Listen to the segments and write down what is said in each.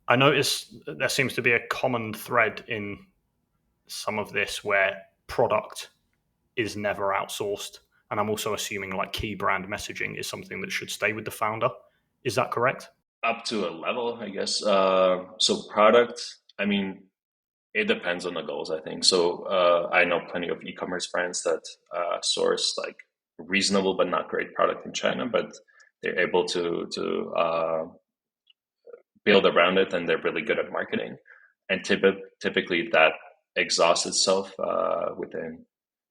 I notice there seems to be a common thread in some of this where product is never outsourced. And I'm also assuming like key brand messaging is something that should stay with the founder. Is that correct? Up to a level, I guess. So product, I mean, it depends on the goals, I think. So I know plenty of e-commerce brands that source like reasonable but not great product in China, but they're able to build around it, and they're really good at marketing. And typically that exhausts itself within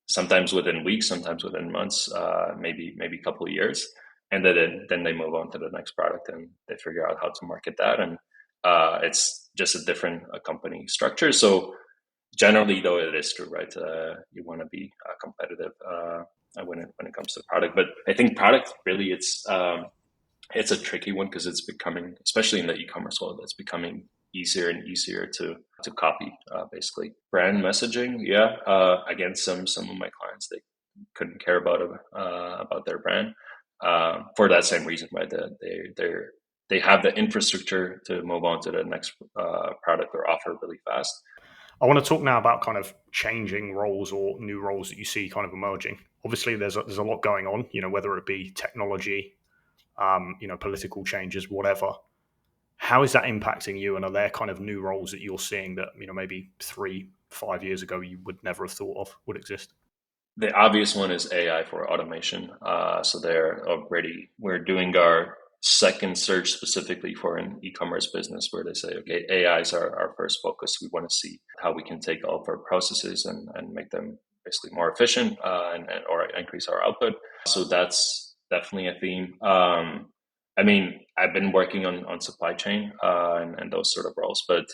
sometimes within weeks, sometimes within months, maybe a couple of years, and then they move on to the next product and they figure out how to market that. And it's just a different company structure. So generally, though, it is true, right? You want to be competitive when it comes to product, but I think product really it's a tricky one because it's becoming, especially in the e-commerce world, it's becoming easier and easier to copy. Basically, brand messaging. Yeah, again, some of my clients they couldn't care about their brand for that same reason, right? That they have the infrastructure to move on to the next product or offer really fast. I want to talk now about kind of changing roles or new roles that you see kind of emerging. Obviously, there's a lot going on, whether it be technology, political changes, whatever. How is that impacting you? And are there kind of new roles that you're seeing that, maybe 3, 5 years ago you would never have thought of would exist? The obvious one is AI for automation. So we're doing our second search specifically for an e-commerce business where they say, okay, AI is our first focus. We want to see how we can take all of our processes and make them basically more efficient or increase our output. So that's definitely a theme. I mean, I've been working on supply chain and those sort of roles, but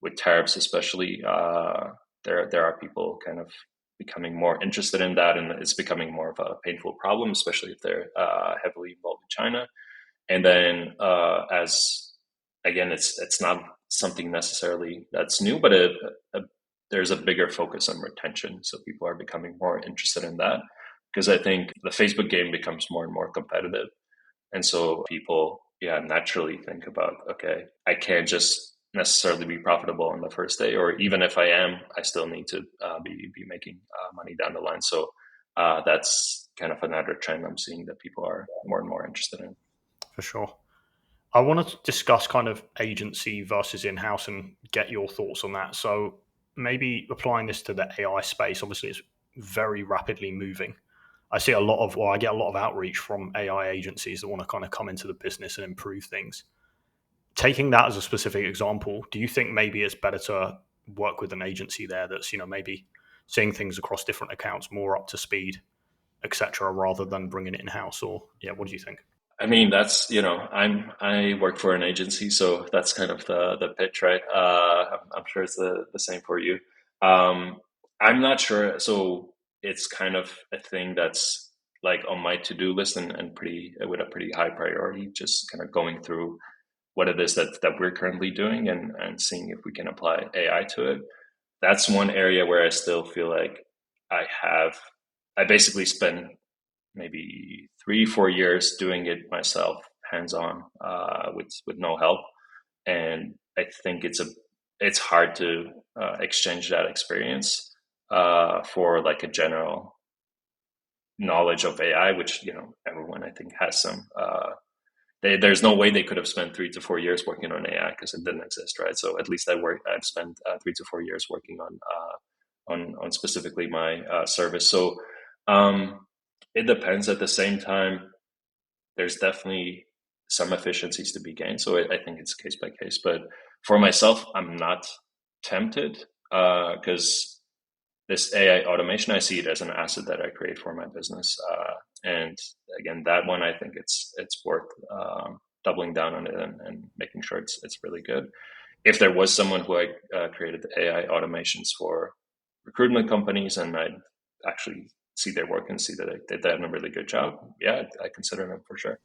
with tariffs especially, there are people kind of becoming more interested in that, and it's becoming more of a painful problem, especially if they're heavily involved in China. And then, as again, it's not something necessarily that's new, but there's a bigger focus on retention, so people are becoming more interested in that because I think the Facebook game becomes more and more competitive, and so people, yeah, naturally think about, okay, I can't just necessarily be profitable on the first day, or even if I am, I still need to be making money down the line. So that's kind of another trend I'm seeing that people are more and more interested in. For sure. I want to discuss kind of agency versus in-house and get your thoughts on that. So maybe applying this to the AI space, obviously it's very rapidly moving. I get a lot of outreach from AI agencies that want to kind of come into the business and improve things. Taking that as a specific example, do you think maybe it's better to work with an agency there that's, maybe seeing things across different accounts more up to speed, etc., rather than bringing it in-house? Or yeah, what do you think? I mean, that's I work for an agency, so that's kind of the pitch, right? I'm sure it's the same for you. Um, I'm not sure. So it's kind of a thing that's like on my to-do list and pretty with a pretty high priority. Just kind of going through what it is that we're currently doing and seeing if we can apply AI to it. That's one area where I still feel like I have. I basically spend maybe 3 4 years doing it myself, hands on, with no help. And I think it's hard to exchange that experience for like a general knowledge of AI, which everyone I think has some. There's no way they could have spent 3 to 4 years working on AI because it didn't exist, right? So at least I've spent 3 to 4 years working on specifically my service. So um, it depends. At the same time, there's definitely some efficiencies to be gained. So I think it's case by case. But for myself, I'm not tempted because this AI automation, I see it as an asset that I create for my business. And again, that one, I think it's worth doubling down on it and making sure it's really good. If there was someone who I created AI automations for recruitment companies and I actually see their work and see that they've done a really good job, yeah, I consider them for sure.